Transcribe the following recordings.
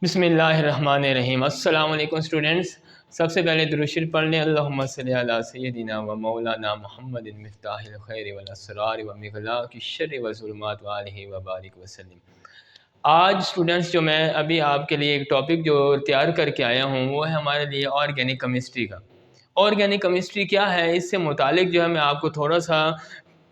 बिस्मिल्लाहिर्रहमानिर्रहीम। अस्सलाम वालेकुम स्टूडेंट्स। सबसे पहले दुरूद शरीफ पढ़ लें। अल्लाहुम्मा सल्ली अला सय्यदिना व मौलाना मुहम्मदिन मिफ्ताहिल खैरि वल असरार व मिग़लाक़िश शर्रि व ज़ुलुमात व आलिहि व बारिक व सल्लिम। आज स्टूडेंट्स जो मैं अभी आपके लिए एक टॉपिक जो तैयार करके आया हूँ वो है हमारे लिए ऑर्गेनिक केमिस्ट्री का। ऑर्गेनिक केमिस्ट्री क्या है, इससे मुतालिक जो है मैं आपको थोड़ा सा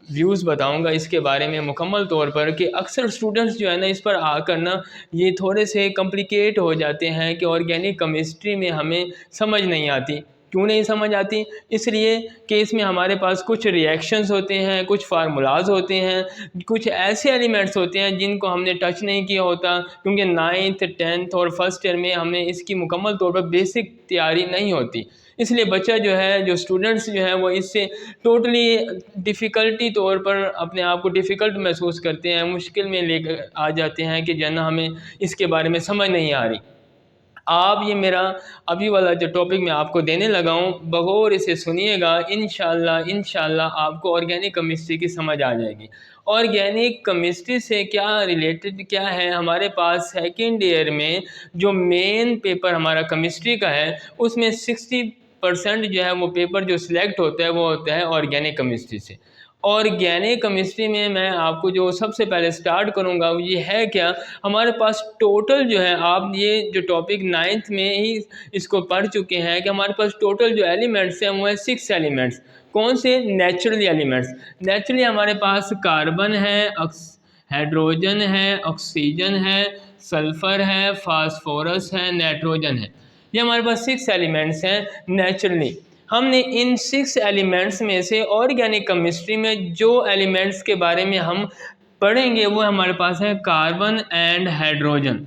व्यूज़ बताऊंगा इसके बारे में मुकम्मल तौर पर कि अक्सर स्टूडेंट्स जो है ना इस पर आकर ना ये थोड़े से कॉम्प्लिकेट हो जाते हैं कि ऑर्गेनिक केमिस्ट्री में हमें समझ नहीं आती। क्यों नहीं समझ आती? इसलिए कि इसमें हमारे पास कुछ रिएक्शंस होते हैं, कुछ फार्मूलाज होते हैं, कुछ ऐसे एलिमेंट्स होते हैं जिनको हमने टच नहीं किया होता, क्योंकि 9th 10th और फर्स्ट ईयर में हमें इसकी मुकम्मल तौर पर बेसिक तैयारी नहीं होती। इसलिए बच्चा जो है, जो स्टूडेंट्स जो है वो इससे टोटली डिफ़िकल्टी तौर पर अपने आप को डिफ़िकल्ट महसूस करते हैं, मुश्किल में लेकर आ जाते हैं कि जना हमें इसके बारे में समझ नहीं आ रही। आप ये मेरा अभी वाला जो टॉपिक मैं आपको देने लगा हूँ बगौर इसे सुनिएगा, इंशाल्लाह आपको ऑर्गेनिक केमिस्ट्री की समझ आ जाएगी। ऑर्गेनिक केमिस्ट्री से क्या रिलेटेड क्या है, हमारे पास सेकेंड ईयर में जो मेन पेपर हमारा केमिस्ट्री का है उसमें 60% जो है वो पेपर जो सिलेक्ट होता है वो होता है ऑर्गेनिक केमिस्ट्री से। ऑर्गेनिक केमिस्ट्री में मैं आपको जो सबसे पहले स्टार्ट करूंगा वो ये है क्या, हमारे पास टोटल जो है, आप ये जो टॉपिक 9th में ही इसको पढ़ चुके हैं कि हमारे पास टोटल जो एलिमेंट्स हैं वो है 6 एलिमेंट्स। कौन से? Naturally elements. नेचुरली हमारे पास कार्बन है, हाइड्रोजन है, ऑक्सीजन है, सल्फ़र है, फास्फोरस है, नाइट्रोजन है। ये हमारे पास 6 एलिमेंट्स हैं नेचुरली। हमने इन 6 एलिमेंट्स में से ऑर्गेनिक केमिस्ट्री में जो एलिमेंट्स के बारे में हम पढ़ेंगे वो हमारे पास है कार्बन एंड हाइड्रोजन।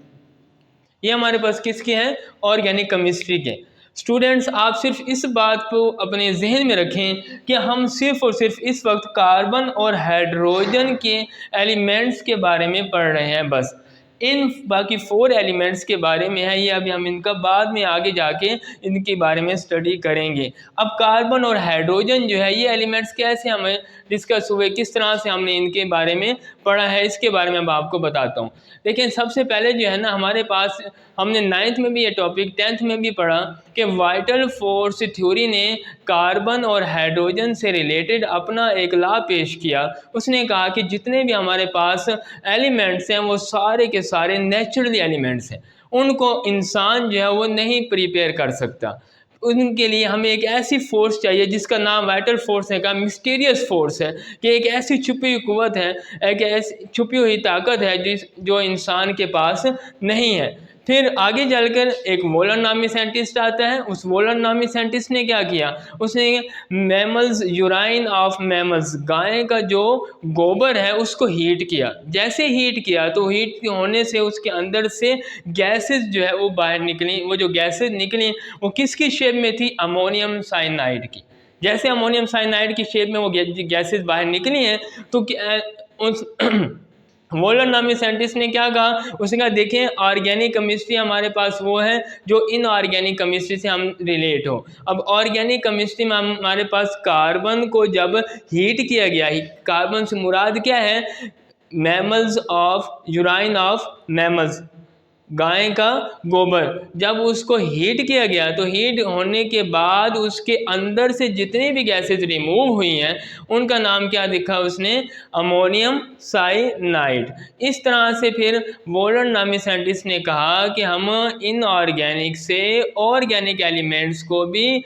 ये हमारे पास किसके हैं? ऑर्गेनिक केमिस्ट्री के। स्टूडेंट्स आप सिर्फ इस बात को अपने जहन में रखें कि हम सिर्फ और सिर्फ इस वक्त कार्बन और हाइड्रोजन के एलिमेंट्स के बारे में पढ़ रहे हैं बस। इन बाकी 4 एलिमेंट्स के बारे में है ये, अभी हम इनका बाद में आगे जाके इनके बारे में स्टडी करेंगे। अब कार्बन और हाइड्रोजन जो है ये एलिमेंट्स कैसे हमें डिस्कस हुए, किस तरह से हमने इनके बारे में पढ़ा है, इसके बारे में अब आपको बताता हूँ। लेकिन सबसे पहले जो है ना हमारे पास, हमने 9th में भी ये टॉपिक 10th में भी पढ़ा कि वाइटल फोर्स थ्योरी ने कार्बन और हाइड्रोजन से रिलेटेड अपना एक लॉ पेश किया। उसने कहा कि जितने भी हमारे पास एलिमेंट्स हैं वो सारे के सारे नेचुरली एलिमेंट्स हैं, उनको इंसान जो है वो नहीं प्रिपेयर कर सकता। उनके लिए हमें एक ऐसी फोर्स चाहिए जिसका नाम वाइटल फोर्स है, का मिस्टीरियस फोर्स है, कि एक ऐसी छुपी हुई कुव्वत है, एक ऐसी छुपी हुई ताकत है जो इंसान के पास नहीं है। फिर आगे चलकर एक वॉलन नामी साइंटिस्ट आता है। उस वॉलन नामी साइंटिस्ट ने क्या किया, उसने मैमल्स, यूराइन ऑफ मैमल्स, गाय का जो गोबर है उसको हीट किया। जैसे हीट किया तो हीट होने से उसके अंदर से गैसेस जो है वो बाहर निकली। वो जो गैसेस निकली वो किसकी शेप में थी? अमोनियम साइनाइड की। जैसे अमोनियम साइनाइड की शेप में वो गैसेस बाहर निकली हैं तो उस वॉलन नामी साइंटिस्ट ने क्या कहा, उसने कहा देखें ऑर्गेनिक केमिस्ट्री हमारे पास वो है जो इनऑर्गेनिक केमिस्ट्री से हम रिलेट हो। अब ऑर्गेनिक केमिस्ट्री में हमारे पास कार्बन को जब हीट किया गया, कार्बन से मुराद क्या है? Mammals of urine of mammals, गाय का गोबर। जब उसको हीट किया गया तो हीट होने के बाद उसके अंदर से जितनी भी गैसेस रिमूव हुई हैं उनका नाम क्या लिखा उसने? Ammonium cyanide. इस तरह से फिर वॉलन नामी साइंटिस्ट ने कहा कि हम इनऑर्गेनिक से ऑर्गेनिक एलिमेंट्स को भी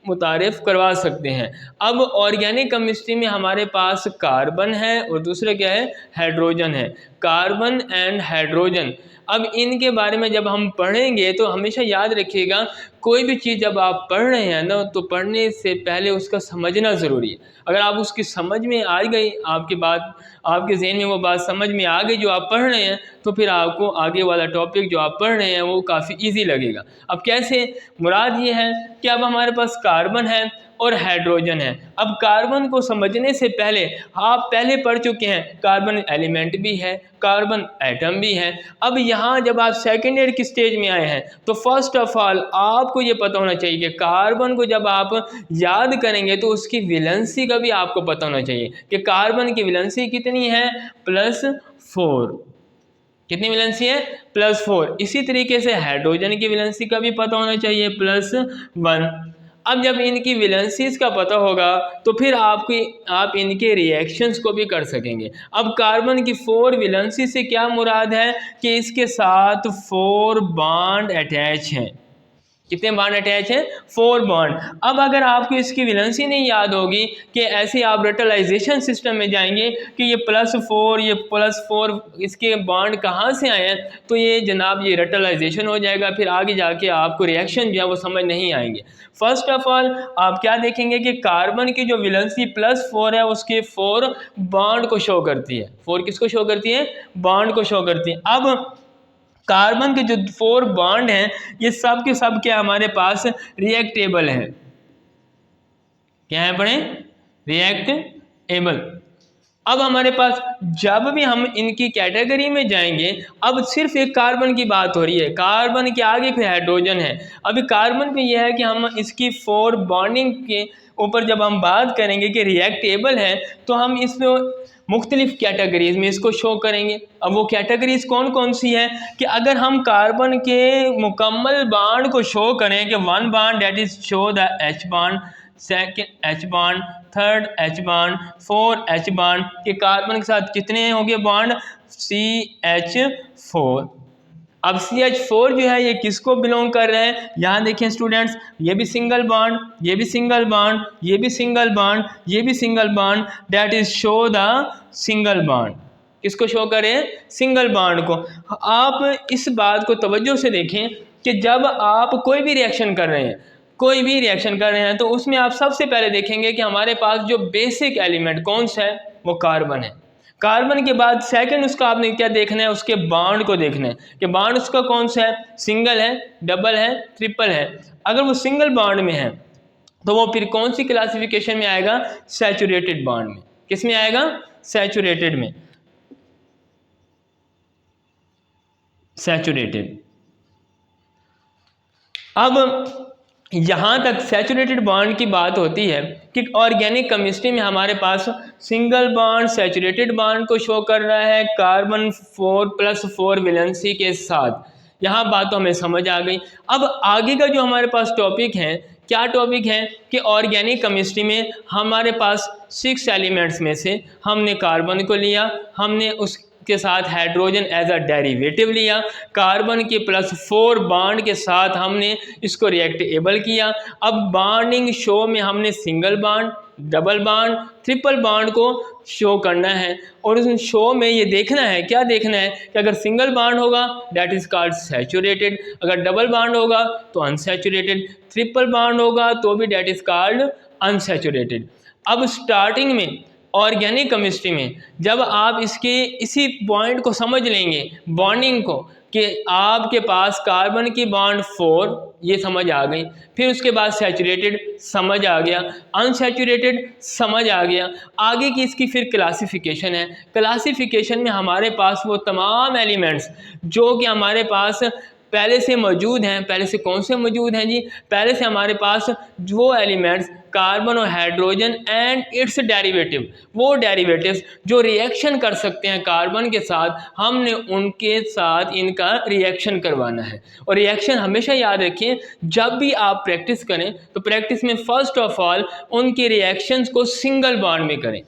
मुतारिफ करवा सकते हैं। अब ऑर्गेनिक केमिस्ट्री में हमारे पास कार्बन है और दूसरा क्या है? हाइड्रोजन है। कार्बन एंड हाइड्रोजन, अब इनके बारे में जब हम पढ़ेंगे तो हमेशा याद रखिएगा, कोई भी चीज़ जब आप पढ़ रहे हैं ना तो पढ़ने से पहले उसका समझना ज़रूरी है। अगर आप उसकी समझ में आ गई, आपकी बात, आपके जहन में वो बात समझ में आ गई जो आप पढ़ रहे हैं, तो फिर आपको आगे वाला टॉपिक जो आप पढ़ रहे हैं वो काफ़ी इजी लगेगा। अब कैसे? मुराद ये है कि अब हमारे पास कार्बन है और हाइड्रोजन है। अब कार्बन को समझने से पहले आप पहले पढ़ चुके हैं कार्बन एलिमेंट भी है, कार्बन एटम भी है। अब यहाँ जब आप सेकेंड ईयर की स्टेज में आए हैं तो फर्स्ट ऑफ ऑल आपको ये पता होना चाहिए कि कार्बन को जब आप याद करेंगे तो उसकी वैलेंसी का भी आपको पता होना चाहिए कि कार्बन की वैलेंसी कितनी है? +4। कितनी वैलेंसी है? +4। इसी तरीके से हाइड्रोजन की वैलेंसी का भी पता होना चाहिए, +1। अब जब इनकी वैलेंसीज का पता होगा तो फिर आप इनके रिएक्शंस को भी कर सकेंगे। अब कार्बन की 4 वैलेंसी से क्या मुराद है कि इसके साथ 4 बॉन्ड अटैच हैं। कितने बॉन्ड अटैच हैं? 4 बॉन्ड। अब अगर आपको इसकी वैलेंसी नहीं याद होगी कि ऐसे आप रेटलाइजेशन सिस्टम में जाएंगे कि ये +4 ये +4 इसके बॉन्ड कहाँ से आए हैं, तो ये जनाब ये रेटलाइजेशन हो जाएगा, फिर आगे जाके आपको रिएक्शन जो है वो समझ नहीं आएंगे। फर्स्ट ऑफ ऑल आप क्या देखेंगे कि कार्बन की जो वैलेंसी +4 है उसके 4 बॉन्ड को शो करती है। 4 किसको शो करती है? बॉन्ड को शो करती है। अब कार्बन के जो 4 बॉन्ड हैं ये सब के सब क्या हमारे पास रिएक्टेबल हैं। क्या है पढ़े? रिएक्टेबल। अब हमारे पास जब भी हम इनकी कैटेगरी में जाएंगे, अब सिर्फ एक कार्बन की बात हो रही है, कार्बन के आगे फिर हाइड्रोजन है। अभी कार्बन पे यह है कि हम इसकी 4 बॉन्डिंग के ऊपर जब हम बात करेंगे कि रिएक्टेबल है तो हम इसमें मुख्तलिफ कैटेगरीज में इसको शो करेंगे। अब वो कैटेगरीज कौन कौन सी है कि अगर हम कार्बन के मुकम्मल बॉन्ड को शो करें कि 1 bond that is show the H bond, second H bond, third H bond, 4 H bond, के कार्बन के साथ कितने हो गए बॉन्ड? CH4। अब CH4 जो है ये किसको बिलोंग कर रहे हैं? यहाँ देखें स्टूडेंट्स, ये भी सिंगल बॉन्ड, ये भी सिंगल बॉन्ड, ये भी सिंगल बॉन्ड, ये भी single bond, that is show the single bond. किसको शो करें? सिंगल बॉन्ड को। आप इस बात को तवज्जो से देखें कि जब आप कोई भी रिएक्शन कर रहे हैं, कोई भी रिएक्शन कर रहे हैं, तो उसमें आप सबसे पहले देखेंगे कि हमारे पास जो बेसिक एलिमेंट कौन सा है? वो कार्बन है। कार्बन के बाद सेकंड उसका आपने क्या देखना है? उसके बॉन्ड को देखना है कि बॉन्ड उसका कौन सा है? सिंगल है, डबल है, ट्रिपल है। अगर वो सिंगल बॉन्ड में है तो वो फिर कौन सी क्लासिफिकेशन में आएगा? सैचुरेटेड बॉन्ड में। किस में आएगा? सैचुरेटेड में। सैचुरेटेड। अब यहाँ तक सैचुरेटेड बॉन्ड की बात होती है कि ऑर्गेनिक केमिस्ट्री में हमारे पास सिंगल बॉन्ड सैचुरेटेड बॉन्ड को शो कर रहा है कार्बन 4+4 वैलेंसी के साथ। यहाँ बात तो हमें समझ आ गई। अब आगे का जो हमारे पास टॉपिक है, क्या टॉपिक है कि ऑर्गेनिक केमिस्ट्री में हमारे पास 6 एलिमेंट्स में से हमने कार्बन को लिया, हमने उसके साथ हाइड्रोजन एज अ डेरिवेटिव लिया, कार्बन के +4 बॉन्ड के साथ हमने इसको रिएक्टेबल किया। अब बॉन्डिंग शो में हमने single bond, double bond, triple bond को शो करना है और उस शो में ये देखना है, क्या देखना है कि अगर सिंगल बॉन्ड होगा दैट इज़ कॉल्ड सैचुरेटेड, अगर डबल बॉन्ड होगा तो अनसैचुरेटेड, ट्रिपल बॉन्ड होगा तो भी दैट इज़ कॉल्ड अनसैचुरेटेड। अब स्टार्टिंग में ऑर्गेनिक केमिस्ट्री में जब आप इसके इसी पॉइंट को समझ लेंगे, बॉन्डिंग को, कि आपके पास कार्बन की बॉन्ड 4 ये समझ आ गई, फिर उसके बाद सैचुरेटेड समझ आ गया, अनसैचुरेटेड समझ आ गया, आगे की इसकी फिर क्लासिफिकेशन है। क्लासिफिकेशन में हमारे पास वो तमाम एलिमेंट्स जो कि हमारे पास पहले से मौजूद हैं, पहले से कौन से मौजूद हैं जी? पहले से हमारे पास वो एलिमेंट्स कार्बन और हाइड्रोजन एंड इट्स डेरिवेटिव, वो डेरिवेटिव्स जो रिएक्शन कर सकते हैं कार्बन के साथ, हमने उनके साथ इनका रिएक्शन करवाना है। और रिएक्शन हमेशा याद रखें, जब भी आप प्रैक्टिस करें तो प्रैक्टिस में फर्स्ट ऑफ ऑल उनके रिएक्शंस को सिंगल बॉन्ड में करें।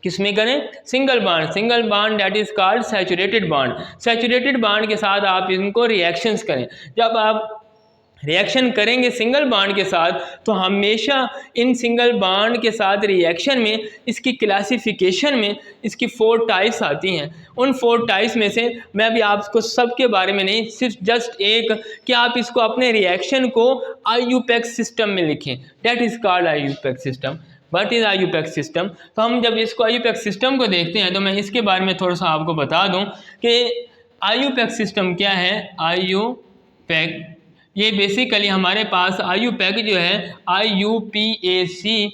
किस में करें? Single bond. Single bond that is called saturated bond. Saturated bond के साथ आप इनको रिएक्शंस करें। जब आप रिएक्शन करेंगे सिंगल बॉन्ड के साथ तो हमेशा इन सिंगल बॉन्ड के साथ रिएक्शन में इसकी क्लासिफिकेशन में इसकी 4 टाइप्स आती हैं। उन 4 टाइप्स में से मैं अभी आपको सबके बारे में नहीं, सिर्फ जस्ट एक कि आप इसको अपने रिएक्शन को IUPAC सिस्टम में लिखें, that is called IUPAC system. What is IUPAC system? तो हम जब इसको IUPAC सिस्टम को देखते हैं तो मैं इसके बारे में थोड़ा सा आपको बता दूं कि IUPAC सिस्टम क्या है। IUPAC ये बेसिकली हमारे पास IUPAC जो है IUPAC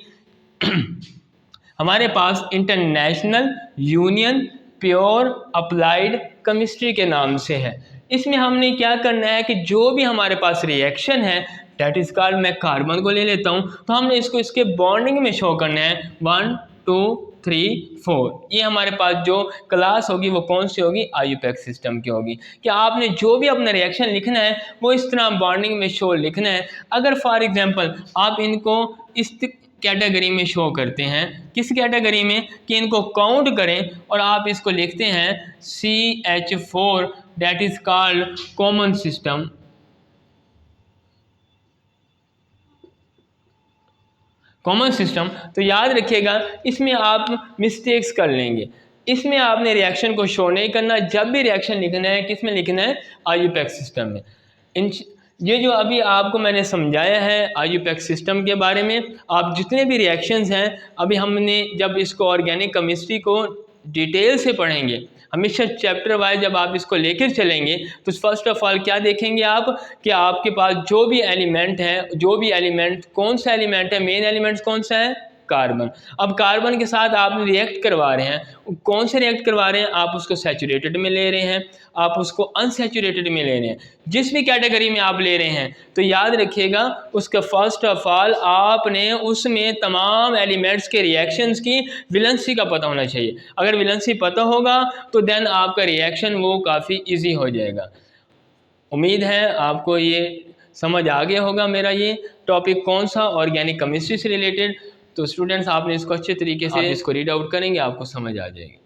हमारे पास international union pure applied chemistry के नाम से है। इसमें हमने क्या करना है कि जो भी हमारे पास रिएक्शन है डेट इज कॉल्ड, मैं कार्बन को ले लेता हूँ तो हमने इसको इसके बॉन्डिंग में शो करना है 1 2 3, 4। ये हमारे पास जो क्लास होगी वो कौन सी होगी, आईयूपैक्स सिस्टम की होगी। कि आपने जो भी अपना रिएक्शन लिखना है वो इस तरह बॉन्डिंग में शो लिखना है। अगर फॉर एग्जांपल आप इनको इस कैटेगरी में शो करते हैं, किस कैटेगरी में, कि इनको काउंट करें और आप इसको लिखते हैं CH4, that is called common system. Common system, तो याद रखिएगा इसमें आप मिस्टेक्स कर लेंगे। इसमें आपने रिएक्शन को शो नहीं करना, जब भी रिएक्शन लिखना है किस में लिखना है, आईयूपैक्स सिस्टम में। ये जो अभी आपको मैंने समझाया है आईयूपैक्स सिस्टम के बारे में, आप जितने भी रिएक्शंस हैं अभी हमने जब इसको ऑर्गेनिक केमिस्ट्री को डिटेल से पढ़ेंगे, हमेशा चैप्टर वाइज जब आप इसको लेकर चलेंगे तो फर्स्ट ऑफ ऑल क्या देखेंगे आप, कि आपके पास जो भी एलिमेंट है, जो भी एलिमेंट, कौन सा एलिमेंट है, मेन एलिमेंट कौन सा है, कार्बन। अब कार्बन के साथ आप रिएक्ट करवा रहे हैं, कौन से रिएक्ट करवा रहे हैं, आप उसको सैचुरेटेड में ले रहे हैं, आप उसको अनसैचुरेटेड में ले रहे हैं, जिस भी कैटेगरी में आप ले रहे हैं, तो याद रखिएगा उसका फर्स्ट ऑफ ऑल आपने उसमें तमाम एलिमेंट्स के रिएक्शंस की वैलेंसी का पता होना चाहिए। अगर वैलेंसी पता होगा तो देन आपका रिएक्शन वो काफ़ी ईजी हो जाएगा। उम्मीद है आपको ये समझ आ गया होगा मेरा ये टॉपिक कौन सा, ऑर्गेनिक केमिस्ट्री से रिलेटेड। तो स्टूडेंट्स आपने इसको अच्छे तरीके से इसको रीड आउट करेंगे, आपको समझ आ जाएगी।